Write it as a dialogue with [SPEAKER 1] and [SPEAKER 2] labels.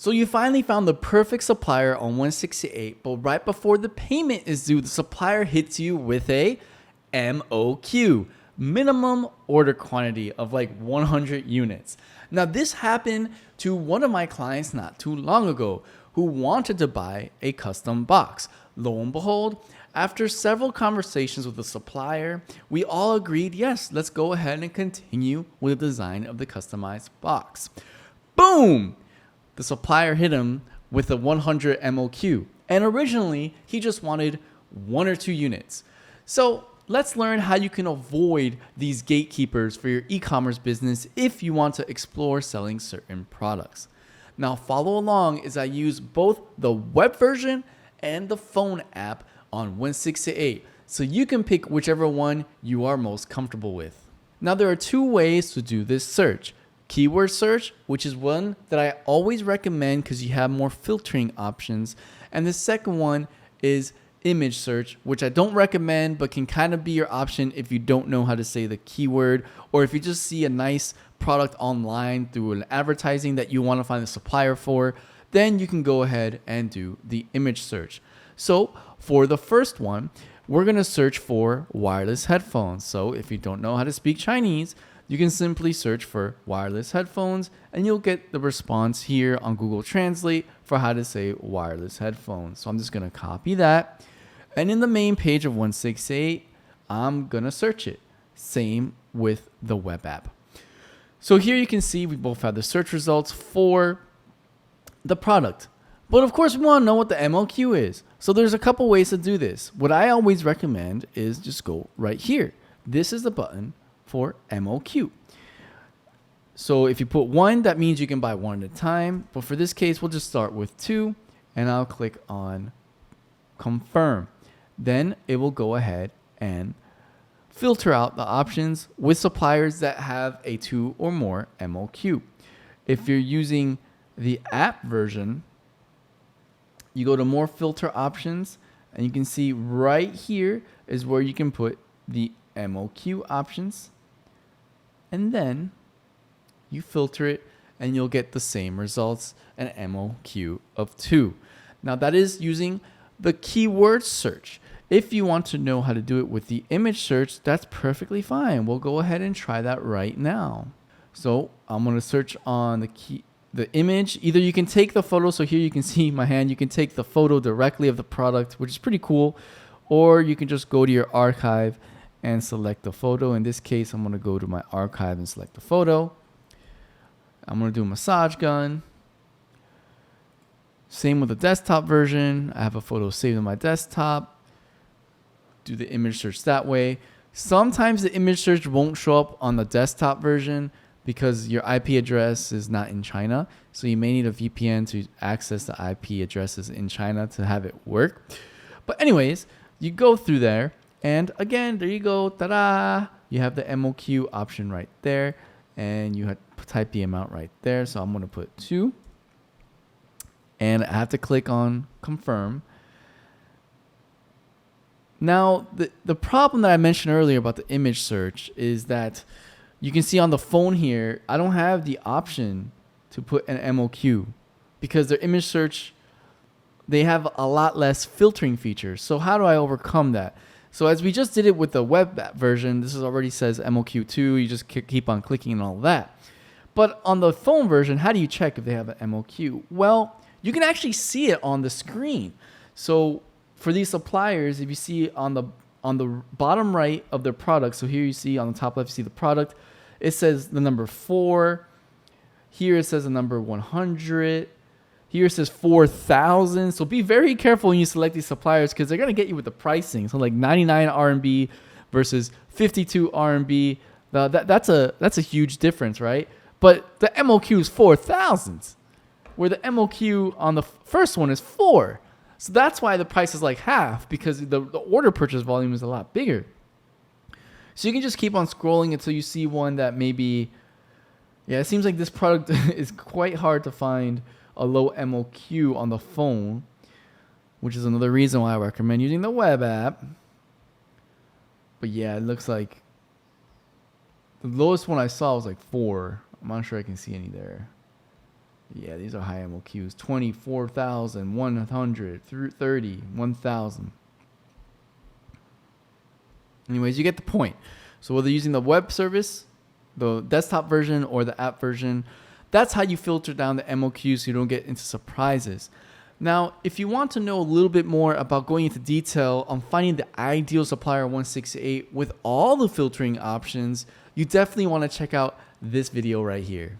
[SPEAKER 1] So you finally found the perfect supplier on 168, but right before the payment is due, the supplier hits you with a MOQ, minimum order quantity of like 100 units. Now this happened to one of my clients not too long ago who wanted to buy a custom box. Lo and behold, after several conversations with the supplier, we all agreed, yes, let's go ahead and continue with the design of the customized box. Boom! The supplier hit him with a 100 MOQ. And originally, he just wanted 1 or 2 units. So let's learn how you can avoid these gatekeepers for your e-commerce business if you want to explore selling certain products. Now follow along as I use both the web version and the phone app on 168, so you can pick whichever one you are most comfortable with. Now there are 2 ways to do this search. Keyword search, which is one that I always recommend because you have more filtering options. And the second one is image search, which I don't recommend, but can kind of be your option if you don't know how to say the keyword, or if you just see a nice product online through an advertising that you want to find a supplier for, then you can go ahead and do the image search. So for the first one, we're going to search for wireless headphones. So if you don't know how to speak Chinese, you can simply search for wireless headphones and you'll get the response here on Google Translate for how to say wireless headphones. So I'm just going to copy that. And in the main page of 168, I'm going to search it. Same with the web app. So here you can see we both have the search results for the product. But of course, we want to know what the MOQ is. So there's a couple ways to do this. What I always recommend is just go right here. This is the button for MOQ. So if you put 1, that means you can buy 1 at a time. But for this case, we'll just start with 2 and I'll click on confirm. Then it will go ahead and filter out the options with suppliers that have a 2 or more MOQ. If you're using the app version, you go to more filter options and you can see right here is where you can put the MOQ options. And then you filter it and you'll get the same results, an MOQ of 2. Now that is using the keyword search. If you want to know how to do it with the image search, that's perfectly fine. We'll go ahead and try that right now. So I'm going to search on the image. Either you can take the photo, so here you can see my hand, you can take the photo directly of the product, which is pretty cool, or you can just go to your archive and select the photo. In this case, I'm going to go to my archive and select the photo. I'm going to do a massage gun. Same with the desktop version. I have a photo saved on my desktop. Do the image search that way. Sometimes the image search won't show up on the desktop version because your IP address is not in China. So you may need a VPN to access the IP addresses in China to have it work. But anyways, you go through there. And again, there you go. Ta-da! You have the MOQ option right there. And you have to type the amount right there. So I'm going to put 2. And I have to click on confirm. Now, the problem that I mentioned earlier about the image search is that you can see on the phone here, I don't have the option to put an MOQ because their image search, they have a lot less filtering features. So how do I overcome that? So as we just did it with the web version, this is already says MOQ2. You just keep on clicking and all that. But on the phone version, how do you check if they have an MOQ? Well, you can actually see it on the screen. So for these suppliers, if you see on the bottom right of their product, so here you see on the top left, you see the product, it says the number 4. Here it says the number 100. Here it says 4,000. So be very careful when you select these suppliers because they're going to get you with the pricing. So like 99 RMB versus 52 RMB. That's a huge difference, right? But the MOQ is 4,000, where the MOQ on the first one is 4. So that's why the price is like half, because the order purchase volume is a lot bigger. So you can just keep on scrolling until you see one that maybe, yeah, it seems like this product is quite hard to find a low MOQ on the phone, which is another reason why I recommend using the web app. But yeah, it looks like the lowest one I saw was like 4. I'm not sure I can see any there. Yeah, these are high MOQs. 24,000, 100, 30, 1,000. Anyways, you get the point. So whether using the web service, the desktop version, or the app version, that's how you filter down the MOQs so you don't get into surprises. Now, if you want to know a little bit more about going into detail on finding the ideal supplier 168 with all the filtering options, you definitely want to check out this video right here.